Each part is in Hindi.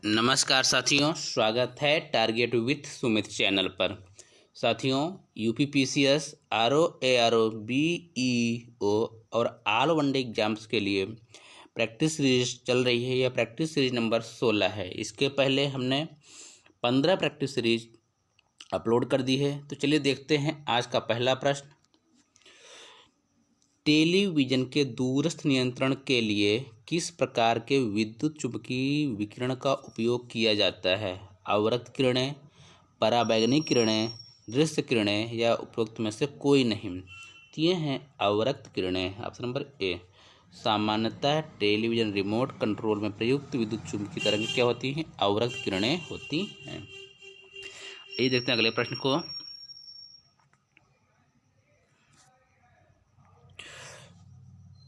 नमस्कार साथियों, स्वागत है टारगेट विथ सुमित चैनल पर। साथियों, यूपीपीसीएस, आरओ, एआरओ, बीईओ और ऑल वनडे एग्जाम्स के लिए प्रैक्टिस सीरीज चल रही है। यह प्रैक्टिस सीरीज नंबर 16 है। इसके पहले हमने 15 प्रैक्टिस सीरीज अपलोड कर दी है। तो चलिए देखते हैं आज का पहला प्रश्न। टेलीविजन के दूरस्थ नियंत्रण के लिए किस प्रकार के विद्युत चुम्बकीय विकिरण का उपयोग किया जाता है? अवरक्त किरणें, पराबैंगनी किरणें, दृश्य किरणें या उपरोक्त में से कोई नहीं। तो ये हैं अवरक्त किरणें। Option number A. सामान्यतः टेलीविजन रिमोट कंट्रोल में प्रयुक्त विद्युत चुम्बकीय तरंगें क्या होती हैं? अवरक्त किरणें होती हैं। ये देखते हैं अगले प्रश्न को।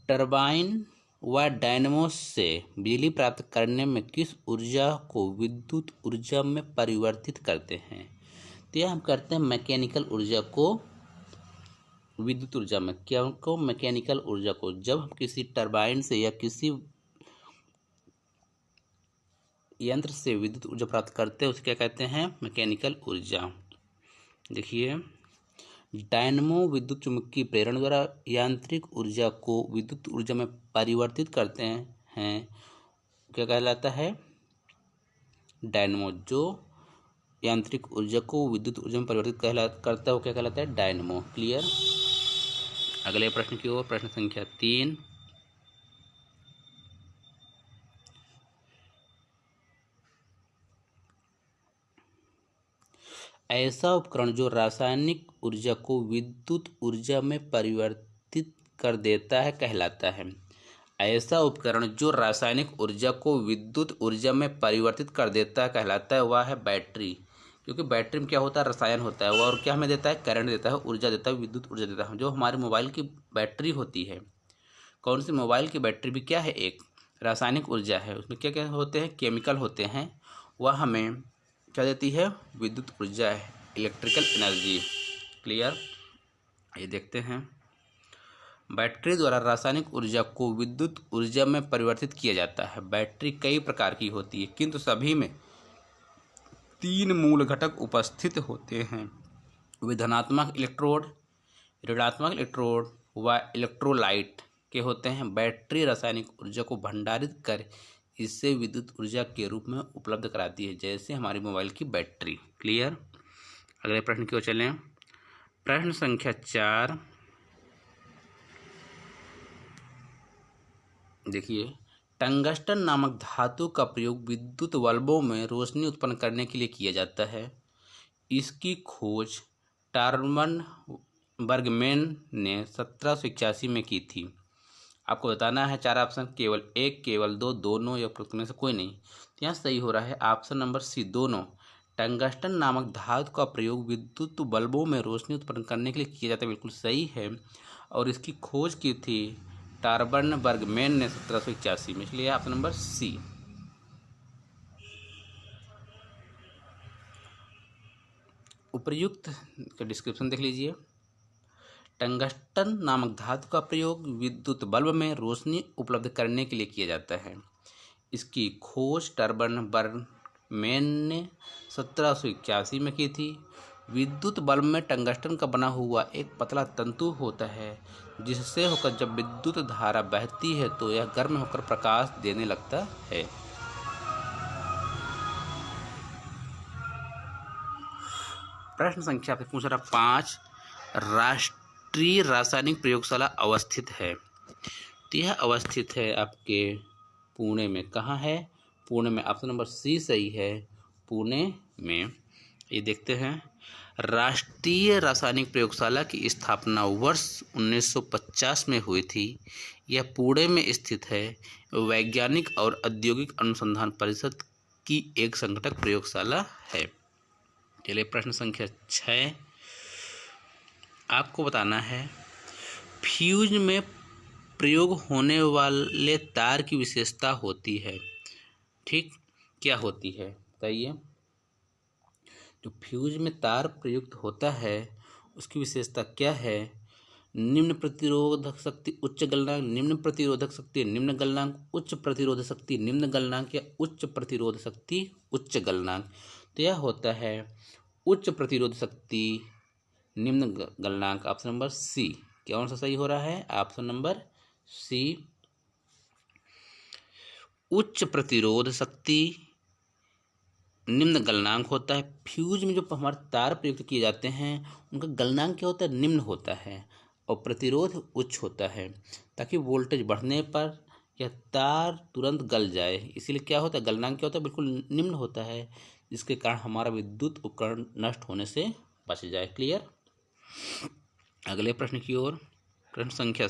टरबाइन व डायनेमो से बिजली प्राप्त करने में किस ऊर्जा को विद्युत ऊर्जा में परिवर्तित करते हैं? तो यह हम करते हैं मैकेनिकल ऊर्जा को विद्युत ऊर्जा में। क्या उनको मैकेनिकल ऊर्जा को जब हम किसी टरबाइन से या किसी यंत्र से विद्युत ऊर्जा प्राप्त करते हैं उसे क्या कहते हैं? मैकेनिकल ऊर्जा। देखिए, डायनेमो विद्युत चुम्बकीय प्रेरण द्वारा यांत्रिक ऊर्जा को विद्युत ऊर्जा में परिवर्तित करते हैं क्या कहलाता है? डायनेमो। जो यांत्रिक ऊर्जा को विद्युत ऊर्जा में परिवर्तित करता है वो क्या कहलाता है? डायनेमो। क्लियर। अगले प्रश्न की ओर। प्रश्न संख्या 3। ऐसा उपकरण जो रासायनिक ऊर्जा को विद्युत ऊर्जा में परिवर्तित कर देता है कहलाता है। ऐसा उपकरण जो रासायनिक ऊर्जा को विद्युत ऊर्जा में परिवर्तित कर देता है कहलाता है वह है बैटरी। क्योंकि बैटरी में क्या होता है? रसायन होता है। वह और क्या हमें देता है? करंट देता है, ऊर्जा देता है, विद्युत ऊर्जा देता है। जो हमारे मोबाइल की बैटरी होती है, कौन सी मोबाइल की बैटरी भी क्या है? एक रासायनिक ऊर्जा है। उसमें क्या क्या होते हैं? केमिकल होते हैं। वह हमें क्या देती है? विद्युत ऊर्जा है, इलेक्ट्रिकल एनर्जी। क्लियर। ये देखते हैं। बैटरी द्वारा रासायनिक ऊर्जा को विद्युत ऊर्जा में परिवर्तित किया जाता है। बैटरी कई प्रकार की होती है, किंतु सभी में 3 मूल घटक उपस्थित होते हैं। वे धनात्मक इलेक्ट्रोड, ऋणात्मक इलेक्ट्रोड व इलेक्ट्रोलाइट के होते हैं। बैटरी रासायनिक ऊर्जा को भंडारित कर इससे विद्युत ऊर्जा के रूप में उपलब्ध कराती है, जैसे हमारी मोबाइल की बैटरी। क्लियर। अगले प्रश्न की ओर चलें। प्रश्न संख्या 4। देखिए, टंगस्टन नामक धातु का प्रयोग विद्युत बल्बों में रोशनी उत्पन्न करने के लिए किया जाता है। इसकी खोज टॉर्मन बर्गमैन ने 1781 में की थी। आपको बताना है 4 ऑप्शन, केवल एक, केवल दो, दोनों या उपरोक्त में से कोई नहीं। तो यहाँ सही हो रहा है ऑप्शन नंबर सी, दोनों। टंगस्टन नामक धातु का प्रयोग विद्युत बल्बों में रोशनी उत्पन्न करने के लिए किया जाता है, बिल्कुल सही है। और इसकी खोज की थी टॉर्मन बर्गमैन ने 1781 में, इसलिए ऑप्शन नंबर सी। उपर्युक्त का डिस्क्रिप्शन देख लीजिए। टंगस्टन नामक धातु का प्रयोग विद्युत बल्ब में रोशनी उपलब्ध करने के लिए किया जाता है। इसकी खोज टॉर्मन बर्गमैन ने 1781 में की थी। विद्युत बल्ब में टंगस्टन का बना हुआ एक पतला तंतु होता है, जिससे होकर जब विद्युत धारा बहती है तो यह गर्म होकर प्रकाश देने लगता है। प्रश्न संख्या पे पूछ रहा 5। राष्ट्रीय रासायनिक प्रयोगशाला अवस्थित है। तो यह अवस्थित है आपके पुणे में। कहाँ है? पुणे में। ऑप्शन नंबर सी सही है, पुणे में। ये देखते हैं। राष्ट्रीय रासायनिक प्रयोगशाला की स्थापना वर्ष 1950 में हुई थी। यह पुणे में स्थित है। वैज्ञानिक और औद्योगिक अनुसंधान परिषद की एक संघटक प्रयोगशाला है। चलिए प्रश्न संख्या 6। आपको बताना है फ्यूज में प्रयोग होने वाले तार की विशेषता होती है। ठीक, क्या होती है बताइए? जो फ्यूज में तार प्रयुक्त होता है उसकी विशेषता क्या है? निम्न प्रतिरोधक शक्ति उच्च गलनांक, निम्न प्रतिरोधक शक्ति निम्न गलनांक, उच्च प्रतिरोधक शक्ति निम्न गलनांक या उच्च प्रतिरोध शक्ति उच्च गलनांक। तो यह होता है उच्च प्रतिरोध शक्ति निम्न गलनांक, ऑप्शन नंबर सी। कौन सा सही हो रहा है? ऑप्शन नंबर सी, उच्च प्रतिरोध शक्ति निम्न गलनांक होता है। फ्यूज में जो हमारे तार प्रयुक्त किए जाते हैं उनका गलनांक क्या होता है? निम्न होता है और प्रतिरोध उच्च होता है, ताकि वोल्टेज बढ़ने पर यह तार तुरंत गल जाए। इसीलिए क्या होता है? गलनांक क्या होता है? बिल्कुल निम्न होता है, जिसके कारण हमारा विद्युत उपकरण नष्ट होने से बच जाए। क्लियर? अगले प्रश्न की ओर। प्रश्न संख्या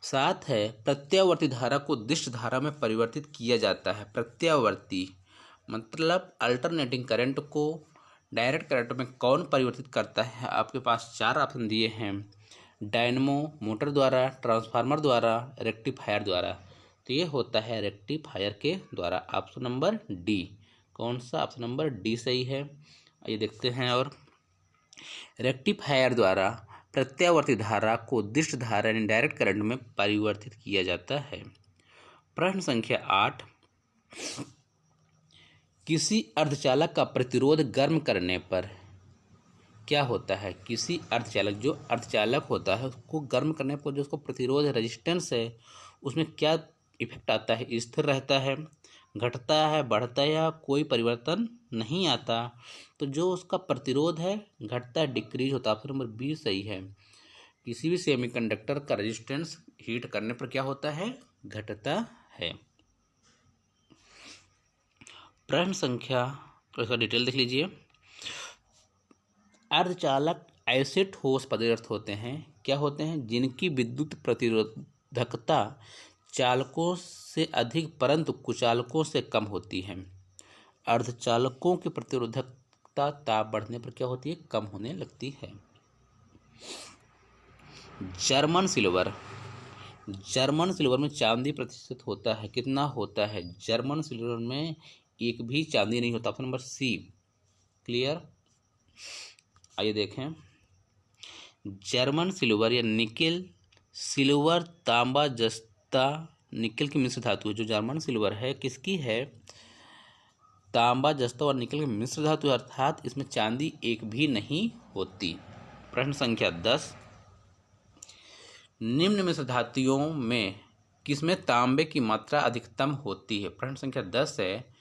7 है, प्रत्यावर्ती धारा को दिष्ट धारा में परिवर्तित किया जाता है। प्रत्यावर्ती मतलब अल्टरनेटिंग करंट को डायरेक्ट करंट में कौन परिवर्तित करता है? आपके पास 4 ऑप्शन दिए हैं, डायनमो मोटर द्वारा, ट्रांसफार्मर द्वारा, रेक्टिफायर द्वारा। तो ये होता है रेक्टिफायर के द्वारा, ऑप्शन नंबर डी। कौन सा? ऑप्शन नंबर डी सही है। आइए देखते हैं। और रेक्टिफायर द्वारा प्रत्यावर्ती धारा को दिष्ट धारा यानी डायरेक्ट करंट में परिवर्तित किया जाता है। प्रश्न संख्या 8, किसी अर्धचालक का प्रतिरोध गर्म करने पर क्या होता है? किसी अर्धचालक, जो अर्धचालक होता है उसको गर्म करने पर जो उसको प्रतिरोध रेजिस्टेंस है उसमें क्या इफेक्ट आता है? स्थिर रहता है, घटता है, बढ़ता है या कोई परिवर्तन नहीं आता? तो जो उसका प्रतिरोध है घटता है, डिक्रीज होता है। ऑप्शन नंबर बी सही है। किसी भी सेमीकंडक्टर का रेजिस्टेंस हीट करने पर क्या होता है? घटता है। प्रश्न संख्या, तो इसका डिटेल देख लीजिए। अर्धचालक ऐसे ठोस पदार्थ होते हैं, क्या होते हैं? जिनकी विद्युत प्रतिरोधकता चालकों से अधिक परंतु कुचालकों से कम होती है। अर्धचालकों की प्रतिरोधकता ताप बढ़ने पर क्या होती है? कम होने लगती है। जर्मन सिल्वर, जर्मन सिल्वर में चांदी प्रतिशत होता है, कितना होता है? जर्मन सिल्वर में एक भी चांदी नहीं होता, ऑप्शन नंबर सी। क्लियर? आइए देखें। जर्मन सिल्वर या निकेल, सिल्वर, तांबा, जस्ता, निकेल की मिश्र धातु है। जो जर्मन सिल्वर है किसकी है? तांबा, जस्ता और निकेल की मिश्र धातु, अर्थात इसमें चांदी एक भी नहीं होती। प्रश्न संख्या 10, निम्न मिश्र धातुओं में किसमें तांबे की मात्रा अधिकतम होती है? प्रश्न संख्या 10 है,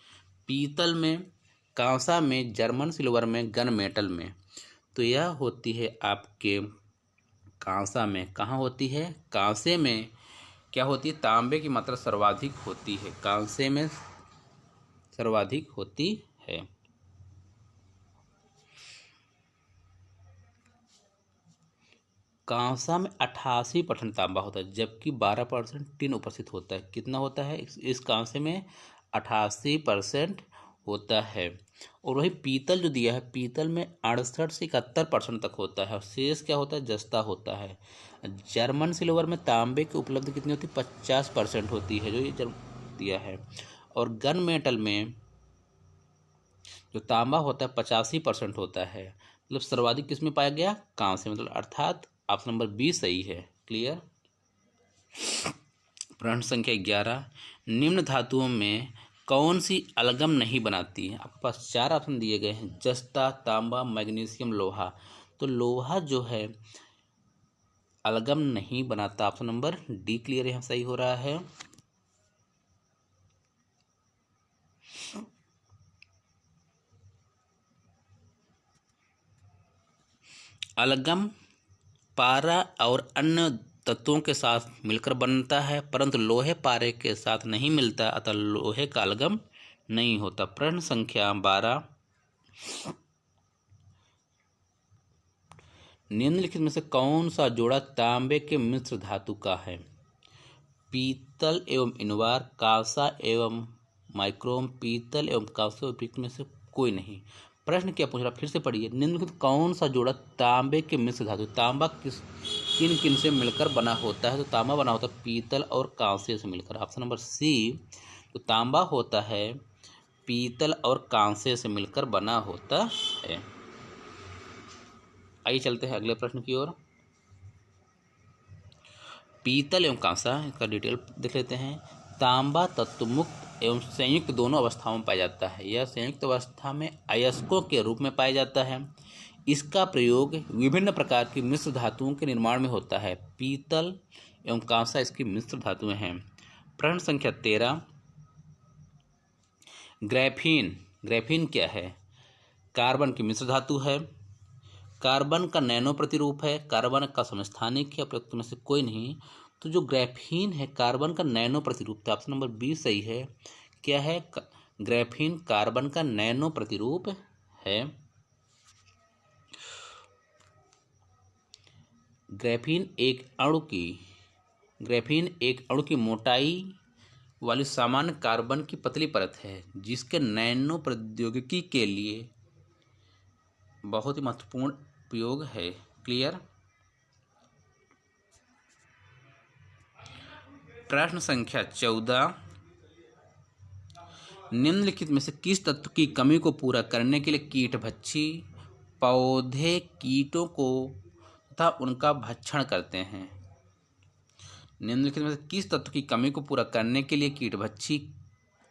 पीतल में, कांसा में, जर्मन सिल्वर में, गन मेटल में। तो यह होती है आपके कांसा में। कहाँ होती है? कांसे में क्या होती है? तांबे की मात्रा सर्वाधिक होती है, कांसे में सर्वाधिक होती है। कांसा में 88% तांबा होता है, जबकि 12% टिन उपस्थित होता है। कितना होता है? इस कांसे में 88% होता है। और वही पीतल जो दिया है, पीतल में 68 से 71% तक होता है। और शेष क्या होता है? जस्ता होता है। जर्मन सिल्वर में तांबे की उपलब्धि कितनी होती है? 50% होती है, जो ये दिया है। और गन मेटल में जो तांबा होता है 85% होता है। मतलब सर्वाधिक किसमें पाया गया? कांसे, मतलब अर्थात ऑप्शन नंबर बी सही है। क्लियर? प्रश्न संख्या 11, निम्न धातुओं में कौन सी अलगम नहीं बनाती है? आपके पास 4 ऑप्शन दिए गए हैं, जस्ता, तांबा, मैग्नीशियम, लोहा। तो लोहा जो है अलगम नहीं बनाता, ऑप्शन नंबर डी क्लियर यहाँ सही हो रहा है। अलगम पारा और अन्य तत्वों के साथ मिलकर बनता है, परंतु लोहे पारे के साथ नहीं मिलता, अतः लोहे का अलगम नहीं होता। प्रश्न संख्या 12, निम्नलिखित में से कौन सा जोड़ा तांबे के मिश्र धातु का है? पीतल एवं इनवार, कांसा एवं माइक्रोम, पीतल एवं कांसा में से कोई नहीं। प्रश्न क्या पूछ रहा, फिर से पढ़िए। निम्नलिखित कौन सा जोड़ा तांबे के मिश्र धातु, तांबा किन किन से मिलकर बना होता है? तो तांबा बना होता है पीतल और कांसे से मिलकर, ऑप्शन नंबर सी। तो तांबा होता है पीतल और कांसे से मिलकर बना होता है। आइए चलते हैं अगले प्रश्न की ओर। पीतल एवं कांसा, इसका डिटेल देख लेते हैं। तांबा तत्व मुक्त एवं संयुक्त दोनों अवस्थाओं में पाया जाता है। यह संयुक्त अवस्था में अयस्कों के रूप में पाया जाता है। इसका प्रयोग विभिन्न प्रकार की मिश्र धातुओं के निर्माण में होता है। पीतल एवं कांसा इसकी मिश्र धातुएं हैं। प्रश्न संख्या 13, ग्रेफीन। ग्रेफीन क्या है? कार्बन की मिश्र धातु है। कार्बन का नैनो प्रतिरूप है। कार्बन का समस्थानिक है, प्रयुक्त में से कोई नहीं। तो जो ग्रेफीन है कार्बन का नैनो प्रतिरूप था। ऑप्शन नंबर बी सही है। क्या है? ग्रेफीन कार्बन का नैनो प्रतिरूप है। ग्रेफीन एक अणु की मोटाई वाली सामान्य कार्बन की पतली परत है, जिसके नैनो प्रौद्योगिकी के लिए बहुत ही महत्वपूर्ण उपयोग है। क्लियर? प्रश्न संख्या 14, निम्नलिखित में से किस तत्व की कमी को पूरा करने के लिए कीटभक्षी पौधे कीटों को तथा उनका भक्षण करते हैं? निम्नलिखित में से किस तत्व की कमी को पूरा करने के लिए कीटभक्षी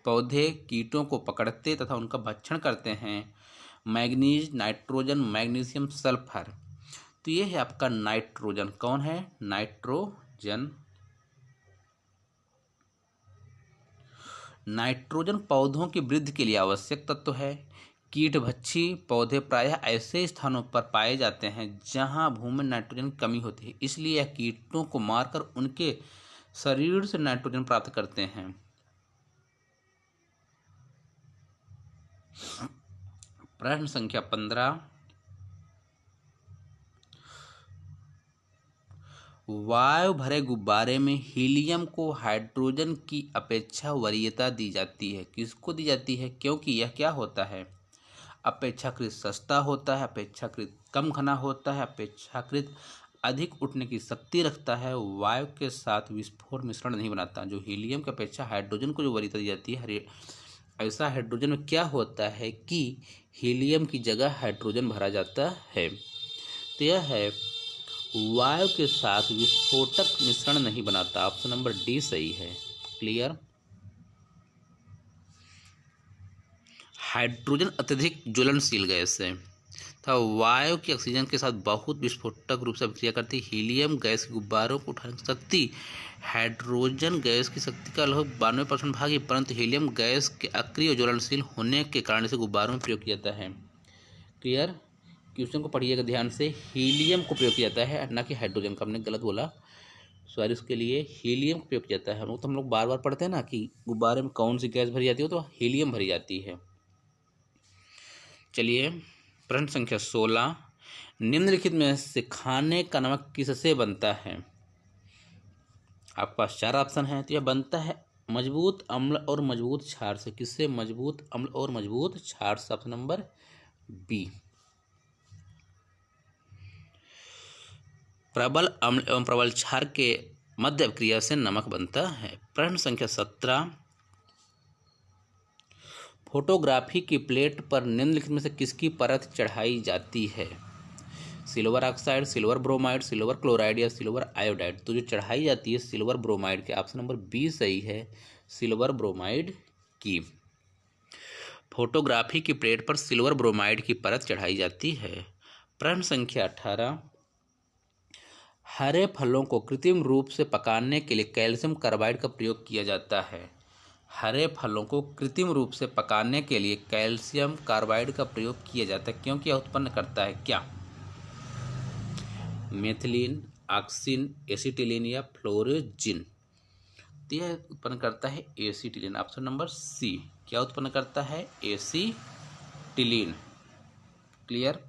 पौधे कीटों को पकड़ते तथा उनका भक्षण करते हैं? Manganese, nitrogen, magnesium, sulphur. तो ये है आपका नाइट्रोजन। कौन है? नाइट्रोजन। नाइट्रोजन पौधों की वृद्धि के लिए आवश्यक तत्व है। कीटभक्षी पौधे प्रायः ऐसे स्थानों पर पाए जाते हैं जहां भूमि में नाइट्रोजन की कमी होती है, इसलिए यह कीटों को मारकर उनके शरीर से नाइट्रोजन प्राप्त करते हैं। प्रश्न संख्या 15, वायु भरे गुब्बारे में हीलियम को हाइड्रोजन की अपेक्षा वरीयता दी जाती है। किसको दी जाती है? क्योंकि यह क्या होता है? अपेक्षाकृत सस्ता होता है, अपेक्षाकृत कम घना होता है, अपेक्षाकृत अधिक उठने की शक्ति रखता है, वायु के साथ विस्फोट मिश्रण नहीं बनाता। जो हीलियम की अपेक्षा हाइड्रोजन को जो वरीयता दी जाती है, ऐसा हाइड्रोजन में क्या होता है कि हीलियम की जगह हाइड्रोजन भरा जाता है। तो यह है वायु के साथ विस्फोटक मिश्रण नहीं बनाता। ऑप्शन नंबर डी सही है। क्लियर? हाइड्रोजन अत्यधिक ज्वलनशील गैस है तथा वायु की ऑक्सीजन के साथ बहुत विस्फोटक रूप से अभिक्रिया करती। हीलियम गैस के गुब्बारों को उठाने की शक्ति हाइड्रोजन गैस की शक्ति का लगभग 92% भाग है, परंतु हीलियम गैस के अक्रिय और ज्वलनशील होने के कारण इसे गुब्बारों में प्रयोग किया जाता है। क्लियर? क्वेश्चन को पढ़िएगा ध्यान से। हीलियम को प्रयोग किया जाता है, ना कि हाइड्रोजन का। हमने गलत बोला, सॉरी उसके लिए। हीलियम को प्रयोग किया जाता है। हम लोग बार बार पढ़ते हैं ना कि गुब्बारे में कौन सी गैस भरी जाती है, तो हीलियम भरी जाती है। चलिए प्रश्न संख्या 16, निम्नलिखित में से खाने का नमक किससे बनता है? आपके पास 4 ऑप्शन है। तो यह बनता है मजबूत अम्ल और मजबूत क्षार से। किससे? मजबूत अम्ल और मजबूत क्षार से। Option number B. प्रबल अम्ल एवं प्रबल क्षार के मध्य अभिक्रिया से नमक बनता है। प्रश्न संख्या 17, फोटोग्राफी की प्लेट पर निम्नलिखित में से किसकी परत चढ़ाई जाती है? Silver oxide, silver bromide, silver chloride या सिल्वर आयोडाइड। तो जो चढ़ाई जाती है सिल्वर ब्रोमाइड के। ऑप्शन नंबर बी सही है, सिल्वर ब्रोमाइड की। फोटोग्राफी की प्लेट पर सिल्वर ब्रोमाइड की परत चढ़ाई जाती है। प्रश्न संख्या 18, हरे फलों को कृत्रिम रूप से पकाने के लिए कैल्शियम कार्बाइड का प्रयोग किया जाता है। हरे फलों को कृत्रिम रूप से पकाने के लिए कैल्शियम कार्बाइड का प्रयोग किया जाता है, क्योंकि यह उत्पन्न करता है क्या? मेथिलीन, ऑक्सिन, एसिटिलीन या फ्लोरोजिन। तो यह उत्पन्न करता है एसिटिलीन। Option number C. क्या उत्पन्न करता है? एसिटिलीन। क्लियर?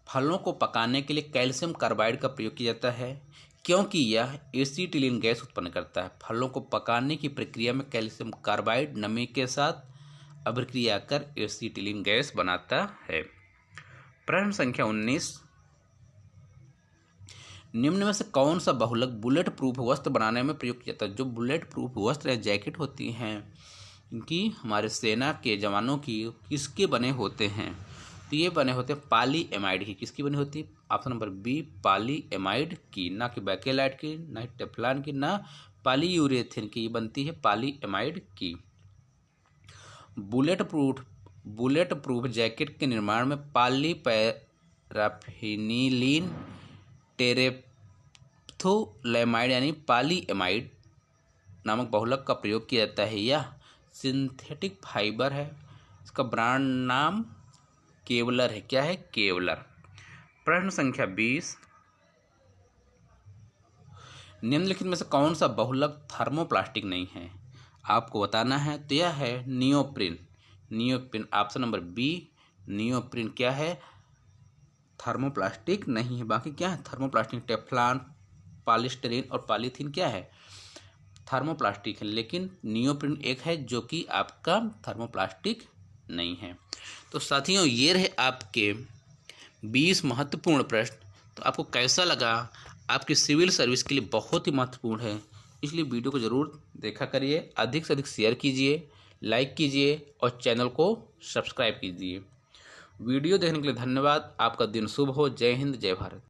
फलों को पकाने के लिए कैल्शियम कार्बाइड का प्रयोग किया जाता है, क्योंकि यह एसिटिलीन गैस उत्पन्न करता है। फलों को पकाने की प्रक्रिया में कैल्शियम कार्बाइड नमी के साथ अभिक्रिया कर एसिटिलीन गैस बनाता है। प्रश्न संख्या 19, निम्न में से कौन सा बहुलक बुलेट प्रूफ वस्त्र बनाने में प्रयोग किया जाता है? जो बुलेट प्रूफ वस्त्र या जैकेट होती हैं, इनकी हमारे सेना के जवानों की किसके बने होते हैं? तो ये बने होते हैं पॉलीएमाइड की। किसकी बनी होती है? ऑप्शन नंबर बी, पॉलीएमाइड की, ना कि बेकेलाइट की, ना टेफ्लॉन की, ना पॉलीयूरेथेन की। ये बनती है पॉलीएमाइड की। बुलेट प्रूफ जैकेट के निर्माण में पॉलीपैराफिनिलीन टेरेप्थोलेमाइड यानी पॉलीएमाइड नामक बहुलक का प्रयोग किया जाता है। यह सिंथेटिक फाइबर है। इसका ब्रांड नाम केवलर है। क्या है? केवलर। प्रश्न संख्या 20, निम्नलिखित में से कौन सा बहुलक थर्मोप्लास्टिक नहीं है? आपको बताना है। तो यह है neoprene. Neoprene option number B, neoprene क्या है? थर्मोप्लास्टिक नहीं है। बाकी क्या है? थर्मोप्लास्टिक टेफ्लॉन, पॉलीस्टीरीन और पॉलीथीन क्या है? थर्मोप्लास्टिक है। लेकिन नियोप्रिन एक है जो कि आपका थर्मोप्लास्टिक नहीं है। तो साथियों, ये रहे आपके 20 महत्वपूर्ण प्रश्न। तो आपको कैसा लगा? आपकी सिविल सर्विस के लिए बहुत ही महत्वपूर्ण है, इसलिए वीडियो को ज़रूर देखा करिए। अधिक से अधिक शेयर कीजिए, लाइक कीजिए और चैनल को सब्सक्राइब कीजिए। वीडियो देखने के लिए धन्यवाद। आपका दिन शुभ हो। जय हिंद, जय भारत।